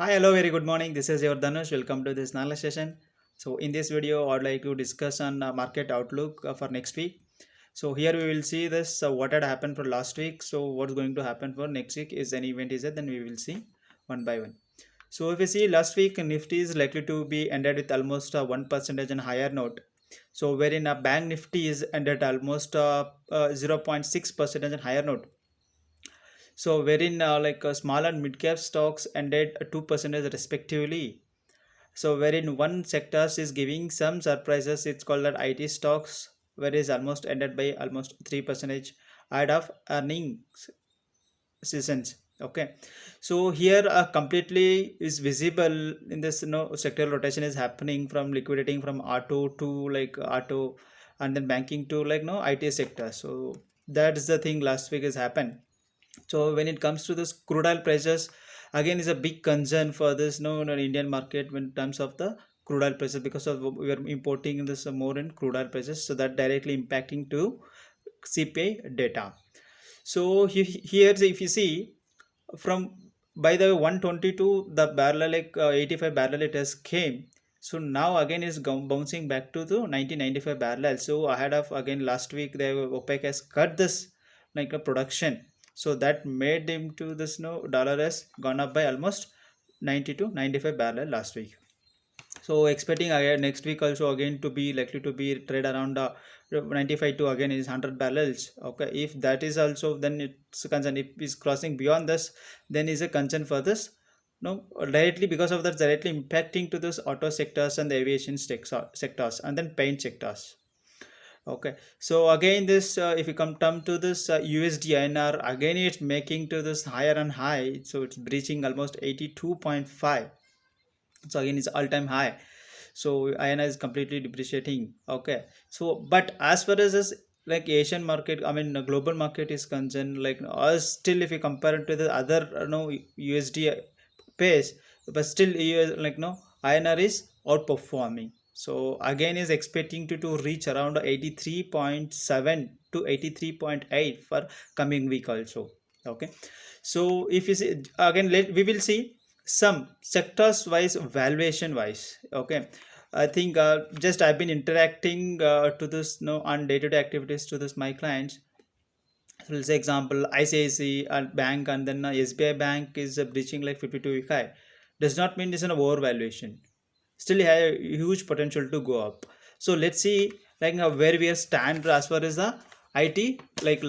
Hi, hello, very good morning. This is your Dhanush. Welcome to this knowledge session. So, in this video, I'd like to discuss on market outlook for next week. So, here we will see this what had happened for last week. So, what's going to happen for next week is an event is it? Then we will see one by one. So, if you see last week, Nifty is likely to be ended with almost 1% and higher note. So, wherein a bank Nifty is ended almost 0.6% and higher note. So wherein small and mid cap stocks ended 2% respectively. So wherein one sectors is giving some surprises, it's called that IT stocks, where is almost ended by almost 3% ahead of earnings seasons. Okay, so here completely is visible in this sectoral rotation is happening from liquidating from auto to auto and then banking to IT sector. So that's the thing last week has happened. So when it comes to this crude oil prices, again is a big concern for this Indian market in terms of the crude oil prices, because of we are importing this more in crude oil prices, so that directly impacting to CPI data. So here if you see from by the 122 the barrel 85 barrel it has came. So now again is bouncing back to the 1995 barrel. So ahead of again last week the OPEC has cut this like a production, so that made him to this dollar has gone up by almost 90 to 95 barrel last week. So expecting again next week also again to be likely to be trade around 95 to again is 100 barrels. Okay, if that is also, then it's a concern. If it's crossing beyond this, then is a concern for this. No, directly because of that directly impacting to this auto sectors and the aviation sectors and then paint sectors. Okay, so again this if you come to this USD INR, again it's making to this higher and high, so it's breaching almost 82.5. So again it's all-time high. So INR is completely depreciating. Okay, so but as far as this like Asian market, I mean the global market is concerned, like us still if you compare it to the other USD pace, but still INR is outperforming. So again is expecting to reach around 83.7 to 83.8 for coming week also. Okay, so if you see again we will see some sectors wise valuation wise. Okay, I think just I've been interacting to this on day-to-day activities to this my clients. So let's say example ICICI bank and then SBI bank is breaching like 52 week high, does not mean it's an overvaluation, still have a huge potential to go up. So let's see where we stand as far as the IT like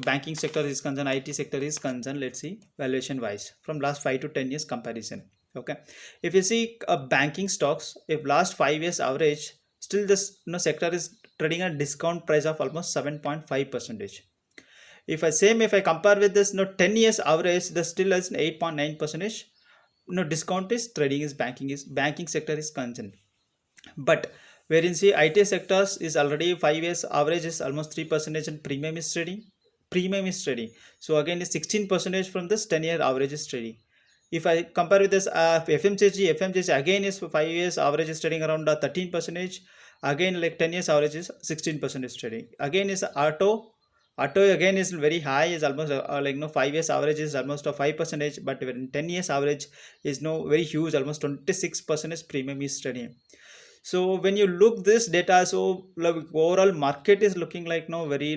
banking sector is concerned, IT sector is concerned. Let's see valuation wise from last 5 to 10 years comparison. Okay, if you see banking stocks, if last 5 years average, still this sector is trading at discount price of almost 7.5 percentage. If I compare with this 10 years average, the still is 8.9 percentage. Discount is trading is banking sector is concerned. But wherein see IT sectors is already 5 years average is almost 3 percentage and premium is trading. So again is 16 percentage from this 10-year average is trading. If I compare with this FMCG again is 5 years average is trading around 13 percentage. Again like 10 years average is 16 percentage trading. Again is auto again is very high, is almost 5 years average is almost a 5 percentage, but when 10 years average is very huge, almost 26 percentage premium is trading. So when you look this data, so like overall market is looking like very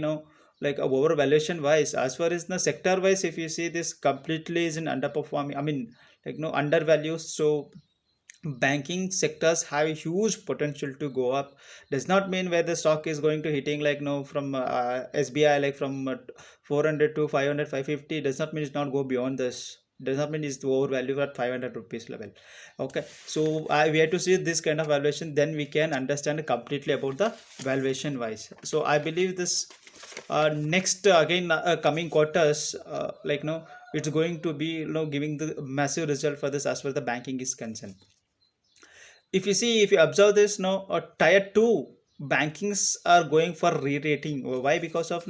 like a overvaluation wise. As far as the sector wise, if you see this completely is in underperforming, I mean undervalued. So banking sectors have a huge potential to go up. Does not mean where the stock is going to hitting from SBI like from 400 to 500 550, does not mean it's not go beyond this, does not mean it's overvalued at 500 rupees level. Okay, so we have to see this kind of valuation, then we can understand completely about the valuation wise. So I believe this next again coming quarters it's going to be giving the massive result for this as far as the banking is concerned. If you see, if you observe this now, tier 2 bankings are going for re-rating. Why? Because of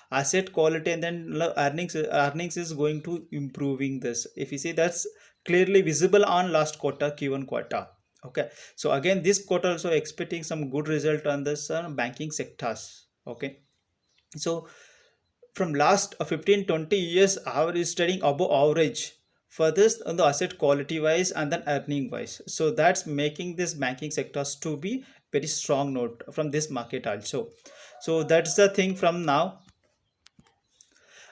asset quality, and then earnings is going to improving this. If you see, that's clearly visible on last quarter, Q1 quarter. Okay, so again this quarter also expecting some good result on this banking sectors. Okay, so from last 15-20 years average trading above average for this on the asset quality wise and then earning wise. So that's making this banking sectors to be very strong note from this market also. So that's the thing from now.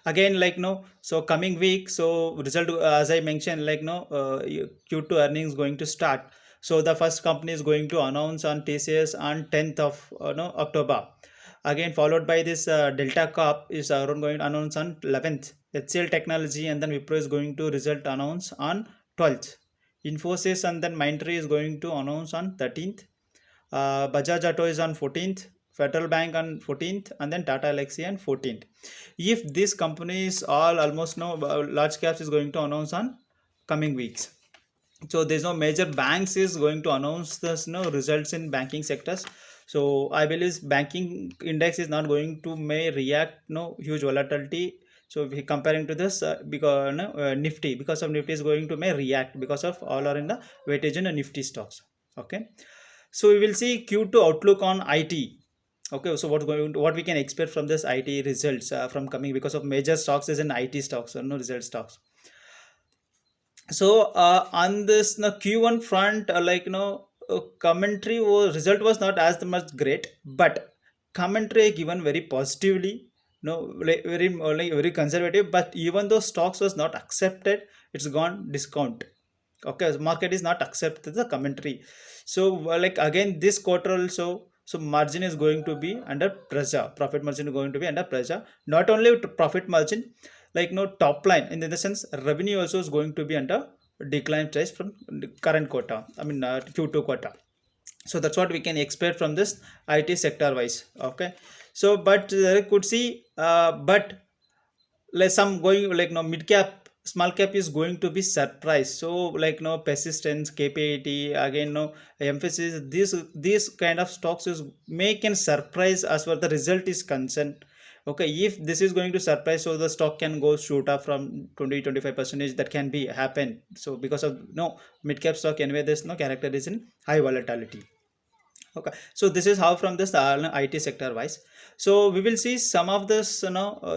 Again, like no, so coming week, so result as I mentioned, like no, Q2 earnings going to start. So the first company is going to announce on TCS on 10th of no, October. Again, followed by this Delta Corp is around going to announce on 11th. HCL Technology and then Wipro is going to result announce on 12th. Infosys and then Mindtree is going to announce on 13th. Bajaj Auto is on 14th, Federal Bank on 14th, and then Tata Elxsi on 14th. If these companies all almost no large caps is going to announce on coming weeks. So there's no major banks is going to announce this no results in banking sectors. So I believe banking index is not going to may react no huge volatility. So if we comparing to this because Nifty, because of Nifty is going to may react because of all are in the weightage in Nifty stocks. Okay. So we will see Q2 outlook on IT. Okay, so what we can expect from this IT results from coming because of major stocks is in IT stocks or no result stocks. So on this Q1 front, commentary was result was not as much great, but commentary given very positively. No, very conservative. But even though stocks was not accepted, it's gone discount. Okay, the market is not accepted the commentary. So like again this quarter also, so margin is going to be under pressure, profit margin is going to be under pressure. Not only profit margin, like no top line in the sense revenue also is going to be under decline trend from current quarter, I mean Q2 quarter. So that's what we can expect from this IT sector wise. Okay, so but I could see but like some going like no mid cap small cap is going to be surprised. So like no persistence KPIT again no emphasis, this kind of stocks is make and surprise as far the result is concerned. Okay, if this is going to surprise, so the stock can go shoot up from 20-25 percentage, that can be happen. So because of no mid cap stock anyway, there's no character is in high volatility. Okay, so this is how from this IT sector wise. So we will see some of this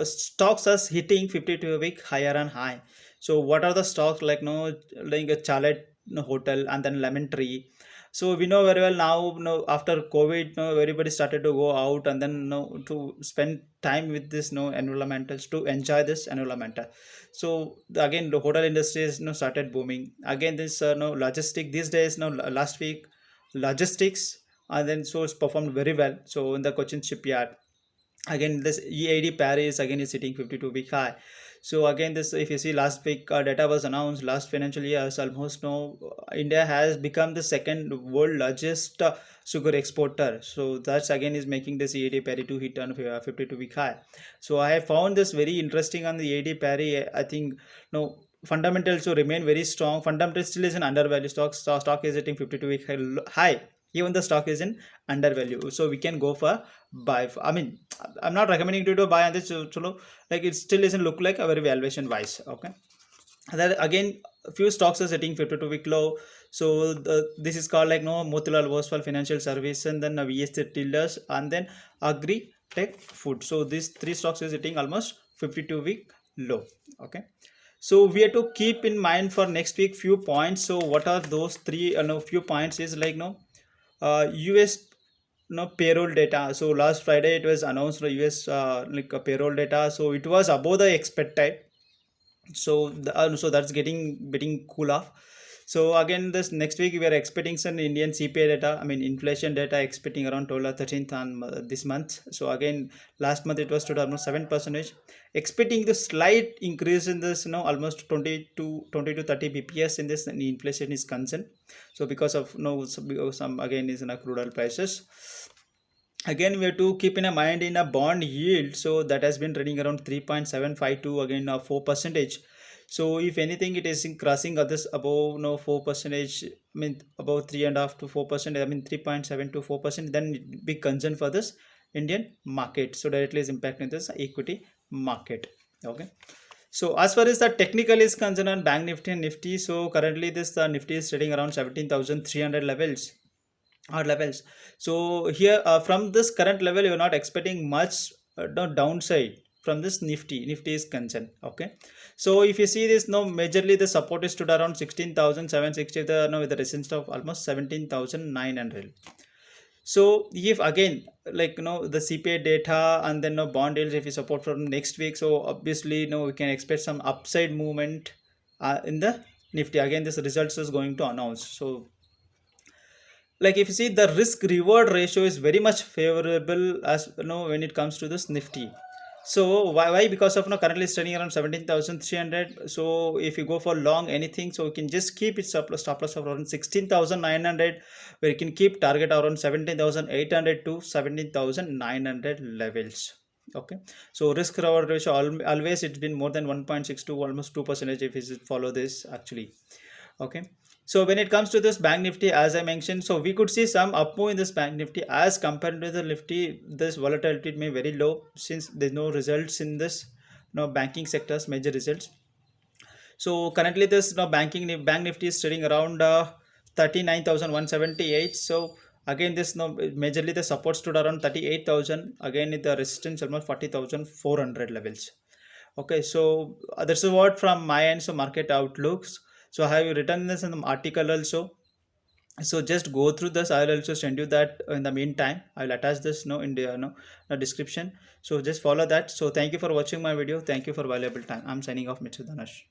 stocks as hitting 52-week higher and high. So what are the stocks like no like a Charlotte hotel and then Lemon Tree. So we know very well now after COVID everybody started to go out and then to spend time with this environmentals to enjoy this environmental. So again the hotel industry is started booming again. This logistic these days last week logistics and then so it's performed very well. So in the Cochin shipyard, again this EAD Paris again is sitting 52-week high. So again this if you see last week data was announced last financial year, so almost India has become the second world largest sugar exporter. So that's again is making this EAD Paris to hit on 52-week high. So I have found this very interesting on the EAD Paris. I think fundamentals to remain very strong. Fundamentals still is an undervalued stock is hitting 52-week high. Even the stock is in undervalue, so we can go for buy. I mean, I'm not recommending you to buy on this. So like it still isn't look like a very valuation wise. Okay, that again few stocks are setting 52-week low. So this is called like Motilal Oswal Financial Service and then VST Tillers and then Agri Tech Food. So these three stocks is hitting almost 52-week low. Okay, so we have to keep in mind for next week few points. So what are those three few points is like US payroll data. So last Friday it was announced the US payroll data. So it was above the expected. So so that's getting cool off. So again this next week we are expecting some Indian CPI data, I mean inflation data, expecting around 12 or 13th on this month. So again last month it was to almost 7%, expecting the slight increase in this almost 20 to 30 bps in this inflation is concerned. So because of some again is in a crude oil prices. Again we have to keep in a mind in a bond yield, so that has been trading around 3.752 again 4%. So if anything it is crossing others above 4%, I mean above 3.5 to 4%, I mean 3.7 to 4%, then big concern for this Indian market. So directly is impacting this equity market. Okay, so as far as the technical is concerned on Bank Nifty and Nifty, so currently this Nifty is trading around 17,300 levels. So here from this current level you are not expecting much downside. from this Nifty is concerned. Okay, so if you see this, no, majorly the support is stood around 16,760, the no, with the resistance of almost 17,900. So if again, like, the CPI data and then no bond yields, if you support from next week, so obviously, we can expect some upside movement in the Nifty. Again, this results is going to announce. So like if you see, the risk reward ratio is very much favorable, as when it comes to this Nifty. So why? Because of currently standing around 17,300. So if you go for long anything, so you can just keep it stop loss of around 16,900, where you can keep target around 17,800 to 17,900 levels. Okay, so risk reward ratio always it's been more than 1.6 to almost 2% if you follow this actually. Okay, so when it comes to this bank Nifty, as I mentioned, so we could see some up move in this bank Nifty as compared to the Nifty. This volatility may very low since there's no results in this banking sectors, major results. So currently this bank Nifty is trading around 39,178. So again this majorly the support stood around 38,000. Again the resistance almost 40,400 levels. Okay, so this is what from my end. So market outlooks. So I have written this in the article also. So just go through this. I will also send you that in the meantime. I will attach this in the description. So just follow that. So thank you for watching my video. Thank you for valuable time. I'm signing off, Mr. Dhanush.